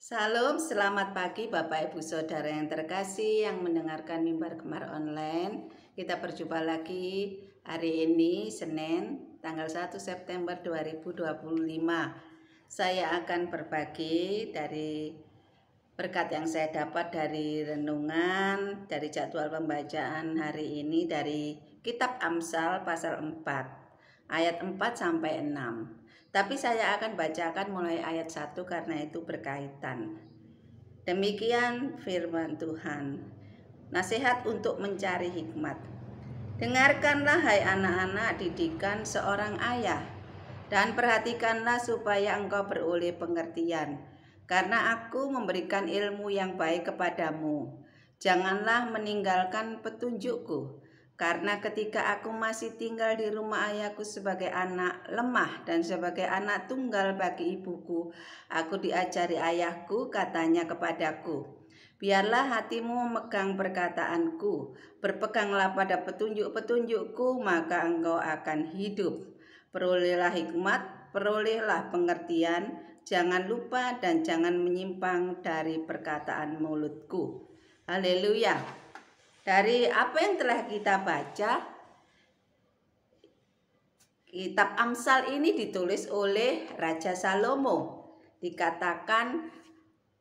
Salam, selamat pagi Bapak Ibu Saudara yang terkasih yang mendengarkan Mimbar Gemar Online. Kita berjumpa lagi hari ini Senin tanggal 1 September 2025. Saya akan berbagi dari berkat yang saya dapat dari renungan, dari jadwal pembacaan hari ini dari Kitab Amsal pasal 4 ayat 4 sampai 6. Tapi saya akan bacakan mulai ayat 1 karena itu berkaitan. Demikian firman Tuhan. Nasihat untuk mencari hikmat. Dengarkanlah hai anak-anak didikan seorang ayah, dan perhatikanlah supaya engkau beroleh pengertian, karena aku memberikan ilmu yang baik kepadamu. Janganlah meninggalkan petunjukku, karena ketika aku masih tinggal di rumah ayahku sebagai anak lemah dan sebagai anak tunggal bagi ibuku, aku diajari ayahku, katanya kepadaku, biarlah hatimu memegang perkataanku, berpeganglah pada petunjuk-petunjukku, maka engkau akan hidup. Perolehlah hikmat, perolehlah pengertian, jangan lupa dan jangan menyimpang dari perkataan mulutku. Haleluya. Dari apa yang telah kita baca, Kitab Amsal ini ditulis oleh Raja Salomo. Dikatakan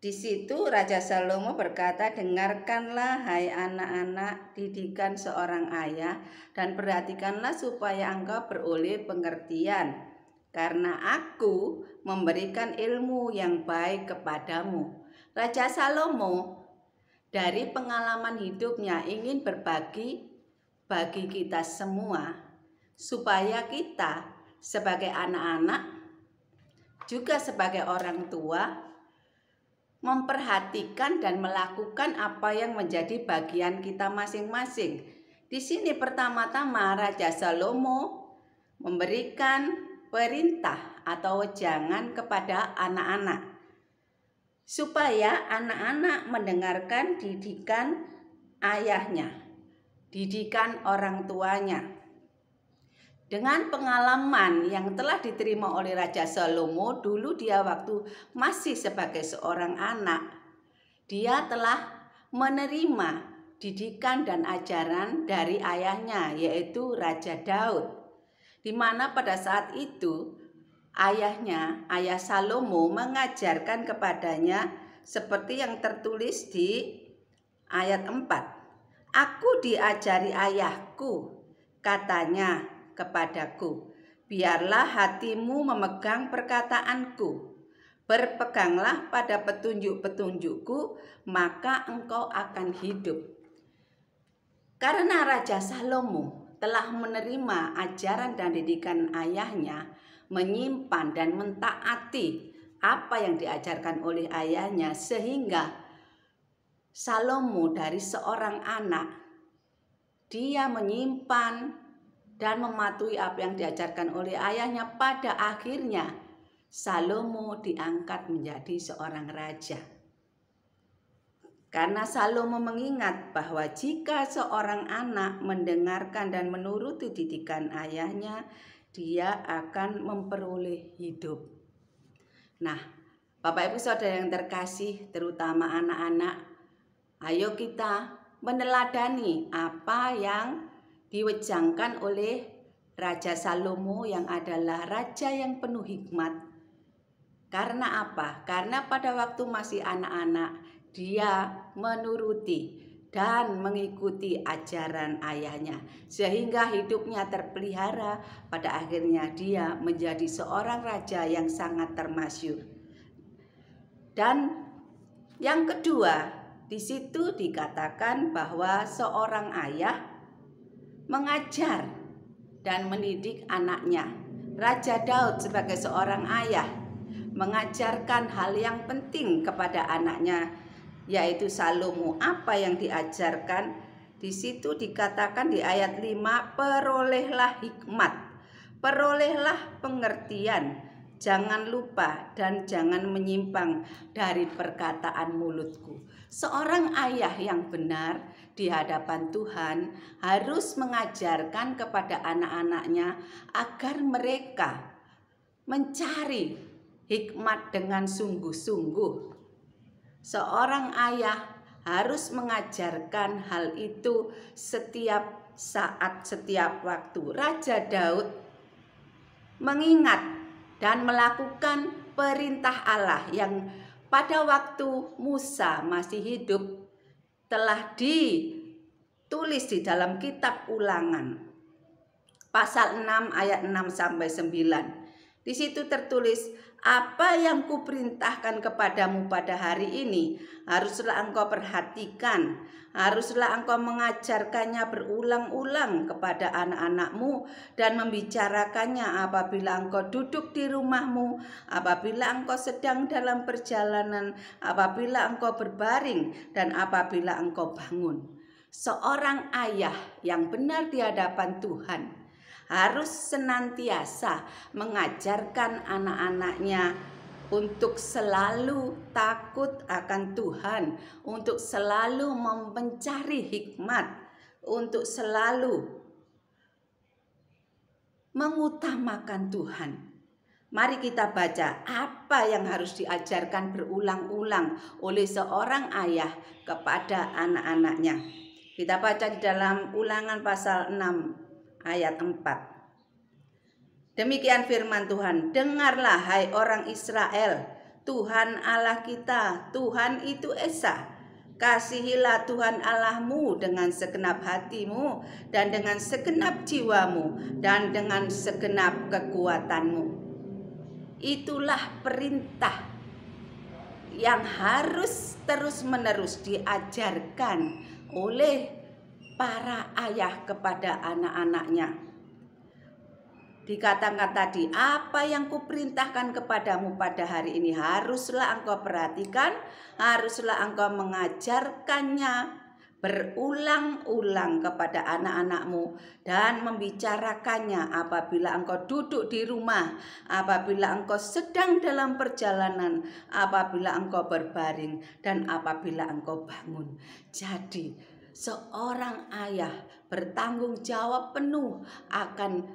di situ Raja Salomo berkata, dengarkanlah hai anak-anak didikan seorang ayah, dan perhatikanlah supaya engkau beroleh pengertian, karena aku memberikan ilmu yang baik kepadamu. Raja Salomo dari pengalaman hidupnya ingin berbagi bagi kita semua, supaya kita sebagai anak-anak juga sebagai orang tua memperhatikan dan melakukan apa yang menjadi bagian kita masing-masing. Di sini pertama-tama Raja Salomo memberikan perintah atau wejangan kepada anak-anak, supaya anak-anak mendengarkan didikan ayahnya, didikan orang tuanya. Dengan pengalaman yang telah diterima oleh Raja Salomo, dulu dia waktu masih sebagai seorang anak, dia telah menerima didikan dan ajaran dari ayahnya, yaitu Raja Daud. Di mana pada saat itu ayahnya, ayah Salomo, mengajarkan kepadanya seperti yang tertulis di ayat 4. Aku diajari ayahku, katanya kepadaku, biarlah hatimu memegang perkataanku, berpeganglah pada petunjuk-petunjukku, maka engkau akan hidup. Karena Raja Salomo telah menerima ajaran dan didikan ayahnya, menyimpan dan mentaati apa yang diajarkan oleh ayahnya, sehingga Salomo dari seorang anak, dia menyimpan dan mematuhi apa yang diajarkan oleh ayahnya. Pada akhirnya Salomo diangkat menjadi seorang raja. Karena Salomo mengingat bahwa jika seorang anak mendengarkan dan menuruti didikan ayahnya, dia akan memperoleh hidup. Nah, Bapak Ibu Saudara yang terkasih, terutama anak-anak, ayo kita meneladani apa yang diwejangkan oleh Raja Salomo yang adalah raja yang penuh hikmat. Karena apa? Karena pada waktu masih anak-anak, dia menuruti dan mengikuti ajaran ayahnya, sehingga hidupnya terpelihara. Pada akhirnya dia menjadi seorang raja yang sangat termasyhur. Dan yang kedua, di situ dikatakan bahwa seorang ayah mengajar dan mendidik anaknya. Raja Daud sebagai seorang ayah mengajarkan hal yang penting kepada anaknya, yaitu Salomo. Apa yang diajarkan? Di situ dikatakan di ayat 5, perolehlah hikmat, perolehlah pengertian, jangan lupa dan jangan menyimpang dari perkataan mulutku. Seorang ayah yang benar di hadapan Tuhan harus mengajarkan kepada anak-anaknya agar mereka mencari hikmat dengan sungguh-sungguh. Seorang ayah harus mengajarkan hal itu setiap saat, setiap waktu. Raja Daud mengingat dan melakukan perintah Allah yang pada waktu Musa masih hidup telah ditulis di dalam kitab Ulangan pasal 6 ayat 6 sampai 9. Di situ tertulis, apa yang kuperintahkan kepadamu pada hari ini haruslah engkau perhatikan, haruslah engkau mengajarkannya berulang-ulang kepada anak-anakmu dan membicarakannya apabila engkau duduk di rumahmu, apabila engkau sedang dalam perjalanan, apabila engkau berbaring, dan apabila engkau bangun. Seorang ayah yang benar di hadapan Tuhan harus senantiasa mengajarkan anak-anaknya untuk selalu takut akan Tuhan, untuk selalu mencari hikmat, untuk selalu mengutamakan Tuhan. Mari kita baca apa yang harus diajarkan berulang-ulang oleh seorang ayah kepada anak-anaknya. Kita baca di dalam Ulangan pasal 6 ayat 4. Demikian firman Tuhan, dengarlah hai orang Israel, Tuhan Allah kita, Tuhan itu Esa. Kasihilah Tuhan Allahmu dengan segenap hatimu dan dengan segenap jiwamu dan dengan segenap kekuatanmu. Itulah perintah yang harus terus-menerus diajarkan oleh para ayah kepada anak-anaknya. Dikatakan tadi, apa yang kuperintahkan kepadamu pada hari ini haruslah engkau perhatikan, haruslah engkau mengajarkannya berulang-ulang kepada anak-anakmu dan membicarakannya apabila engkau duduk di rumah, apabila engkau sedang dalam perjalanan, apabila engkau berbaring, dan apabila engkau bangun. Jadi, seorang ayah bertanggung jawab penuh akan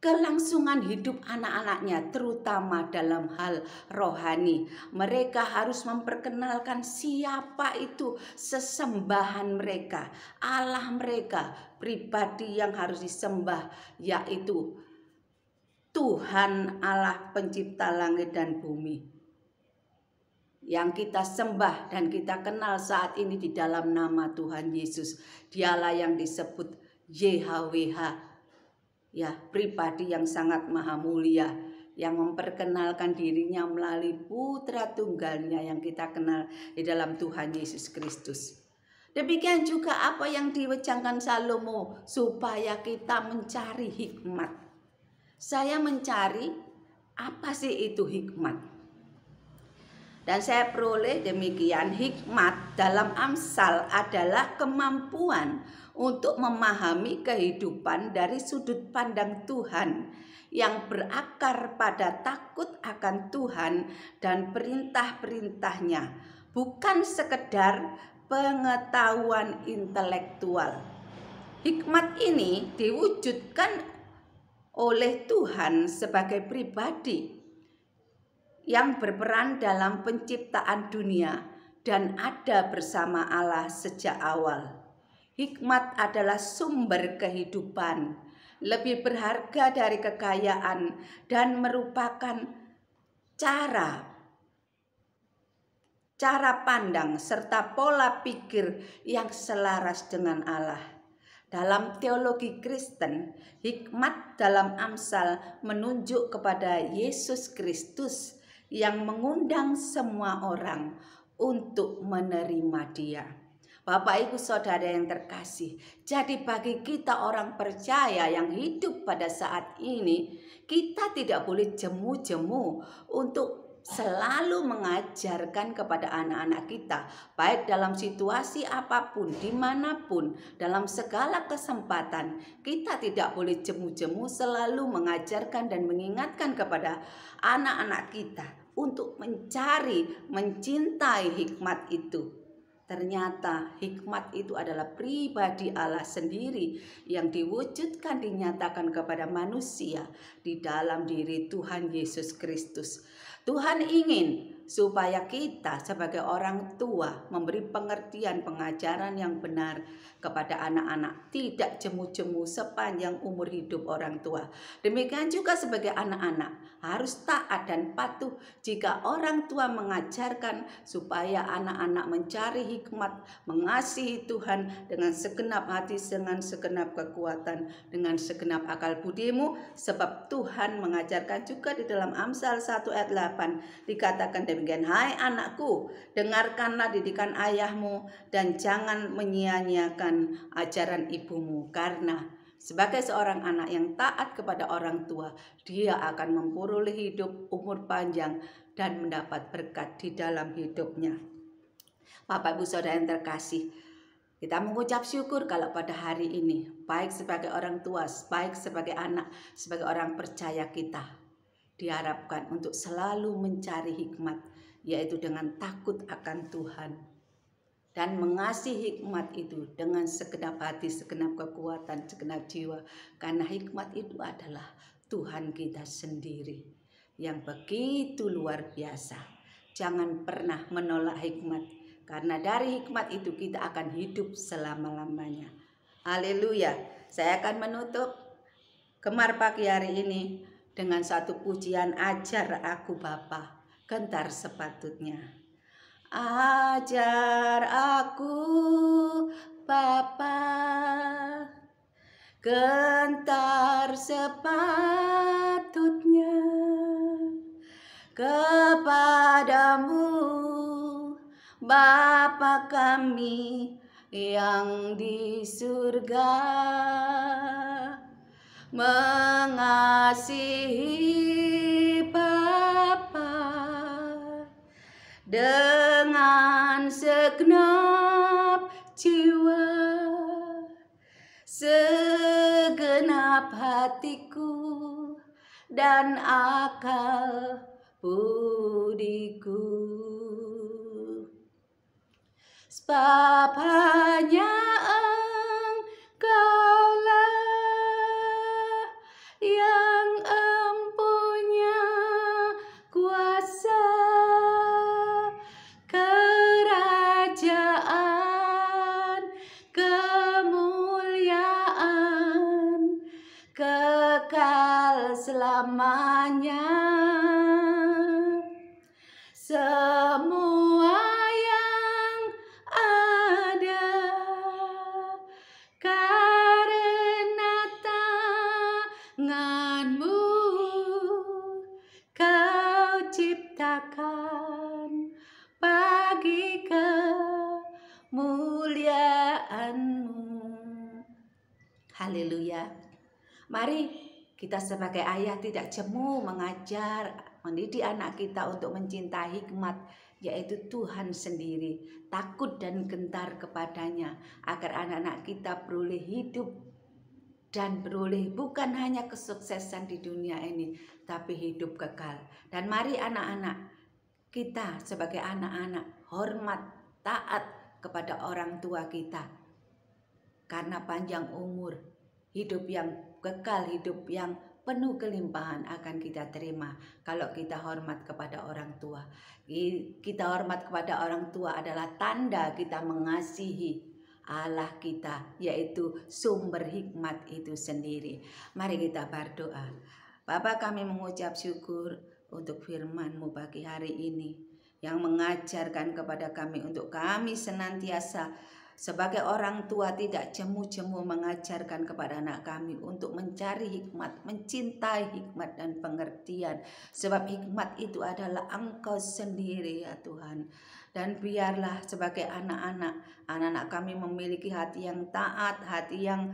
kelangsungan hidup anak-anaknya, terutama dalam hal rohani. Mereka harus memperkenalkan siapa itu sesembahan mereka, Allah mereka, pribadi yang harus disembah, yaitu Tuhan Allah pencipta langit dan bumi, yang kita sembah dan kita kenal saat ini di dalam nama Tuhan Yesus. Dialah yang disebut YHWH, ya, pribadi yang sangat maha mulia, yang memperkenalkan dirinya melalui putra tunggalnya yang kita kenal di dalam Tuhan Yesus Kristus. Demikian juga apa yang diwejangkan Salomo, supaya kita mencari hikmat. Saya mencari apa sih itu hikmat? Dan saya peroleh demikian, hikmat dalam Amsal adalah kemampuan untuk memahami kehidupan dari sudut pandang Tuhan yang berakar pada takut akan Tuhan dan perintah-perintahnya, bukan sekedar pengetahuan intelektual. Hikmat ini diwujudkan oleh Tuhan sebagai pribadi yang berperan dalam penciptaan dunia dan ada bersama Allah sejak awal. Hikmat adalah sumber kehidupan, lebih berharga dari kekayaan dan merupakan cara pandang serta pola pikir yang selaras dengan Allah. Dalam teologi Kristen, hikmat dalam Amsal menunjuk kepada Yesus Kristus yang mengundang semua orang untuk menerima Dia. Bapak Ibu Saudara yang terkasih, jadi bagi kita orang percaya yang hidup pada saat ini, kita tidak boleh jemu-jemu untuk selalu mengajarkan kepada anak-anak kita, baik dalam situasi apapun, dimanapun, dalam segala kesempatan. Kita tidak boleh jemu-jemu selalu mengajarkan dan mengingatkan kepada anak-anak kita untuk mencari, mencintai hikmat itu. Ternyata hikmat itu adalah pribadi Allah sendiri yang diwujudkan, dinyatakan kepada manusia di dalam diri Tuhan Yesus Kristus. Tuhan ingin supaya kita sebagai orang tua memberi pengertian pengajaran yang benar kepada anak-anak, tidak jemu-jemu sepanjang umur hidup orang tua. Demikian juga sebagai anak-anak harus taat dan patuh jika orang tua mengajarkan supaya anak-anak mencari hikmat, mengasihi Tuhan dengan segenap hati, dengan segenap kekuatan, dengan segenap akal budimu, sebab Tuhan mengajarkan juga di dalam Amsal 1 ayat 8 dikatakan demikian, hai anakku, dengarkanlah didikan ayahmu dan jangan menyia-nyiakan ajaran ibumu, karena sebagai seorang anak yang taat kepada orang tua, dia akan memperoleh hidup umur panjang dan mendapat berkat di dalam hidupnya. Bapak Ibu Saudara yang terkasih, kita mengucap syukur kalau pada hari ini, baik sebagai orang tua, baik sebagai anak, sebagai orang percaya, kita diharapkan untuk selalu mencari hikmat, yaitu dengan takut akan Tuhan dan mengasihi hikmat itu dengan segenap hati, segenap kekuatan, segenap jiwa. Karena hikmat itu adalah Tuhan kita sendiri yang begitu luar biasa. Jangan pernah menolak hikmat, karena dari hikmat itu kita akan hidup selama-lamanya. Haleluya. Saya akan menutup Gemar pagi hari ini dengan satu pujian, ajar aku Bapa, gentar sepatutnya. Ajar aku Bapa, gentar sepatutnya kepadamu, Bapa kami yang di surga, mengasihi Bapa dengan segenap jiwa, segenap hatiku dan akal budiku. Sebab hanya Engkaulah yang empunya kuasa, kerajaan, kemuliaan, kekal selamanya. Semua yang ada karena tanganmu Kau ciptakan bagi kemuliaan-Mu. Haleluya. Mari kita sebagai ayah tidak jemu mengajar, mendidik anak kita untuk mencintai hikmat, yaitu Tuhan sendiri, takut dan gentar kepadanya, agar anak-anak kita beroleh hidup dan beroleh bukan hanya kesuksesan di dunia ini, tapi hidup kekal. Dan mari anak-anak kita sebagai anak-anak hormat, taat kepada orang tua kita, karena panjang umur, hidup yang kekal, hidup yang penuh kelimpahan akan kita terima kalau kita hormat kepada orang tua. Kita hormat kepada orang tua adalah tanda kita mengasihi Allah kita, yaitu sumber hikmat itu sendiri. Mari kita berdoa. Bapa, kami mengucap syukur untuk firman-Mu pagi hari ini, yang mengajarkan kepada kami untuk kami senantiasa sebagai orang tua tidak jemu-jemu mengajarkan kepada anak kami untuk mencari hikmat, mencintai hikmat dan pengertian. Sebab hikmat itu adalah Engkau sendiri ya Tuhan. Dan biarlah sebagai anak-anak kami memiliki hati yang taat, hati yang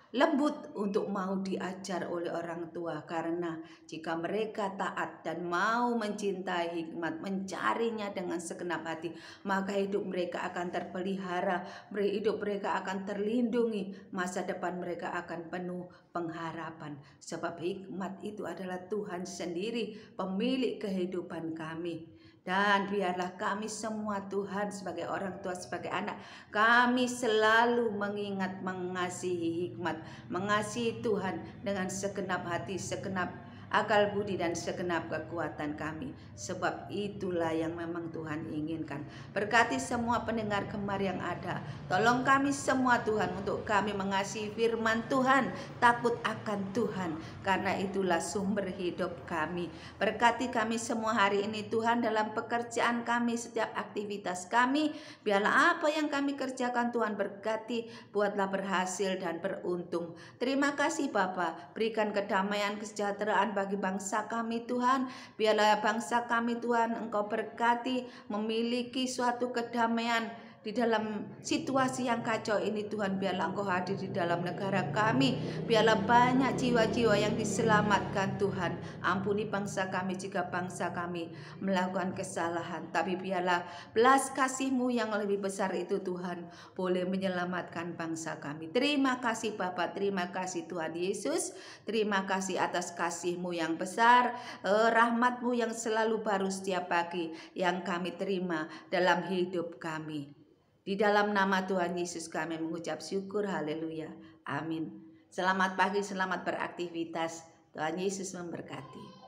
lembut untuk mau diajar oleh orang tua. Karena jika mereka taat dan mau mencintai hikmat, mencarinya dengan segenap hati, maka hidup mereka akan terpelihara, hidup mereka akan terlindungi, masa depan mereka akan penuh pengharapan. Sebab hikmat itu adalah Tuhan sendiri, pemilik kehidupan kami. Dan biarlah kami semua Tuhan sebagai orang tua, sebagai anak, kami selalu mengingat mengasihi hikmat, mengasihi Tuhan dengan segenap hati, segenap akal budi dan segenap kekuatan kami. Sebab itulah yang memang Tuhan inginkan. Berkati semua pendengar Gemar yang ada. Tolong kami semua Tuhan untuk kami mengasihi firman Tuhan, takut akan Tuhan, karena itulah sumber hidup kami. Berkati kami semua hari ini Tuhan dalam pekerjaan kami, setiap aktivitas kami. Biarlah apa yang kami kerjakan Tuhan berkati, buatlah berhasil dan beruntung. Terima kasih Bapa, berikan kedamaian kesejahteraan bagi bangsa kami Tuhan. Biarlah bangsa kami Tuhan Engkau berkati, memiliki suatu kedamaian di dalam situasi yang kacau ini Tuhan. Biarlah Engkau hadir di dalam negara kami. Biarlah banyak jiwa-jiwa yang diselamatkan Tuhan. Ampuni bangsa kami jika bangsa kami melakukan kesalahan, tapi biarlah belas kasih-Mu yang lebih besar itu Tuhan boleh menyelamatkan bangsa kami. Terima kasih Bapa, terima kasih Tuhan Yesus. Terima kasih atas kasih-Mu yang besar, rahmat-Mu yang selalu baru setiap pagi yang kami terima dalam hidup kami. Di dalam nama Tuhan Yesus kami mengucap syukur, haleluya, amin. Selamat pagi, selamat beraktivitas. Tuhan Yesus memberkati.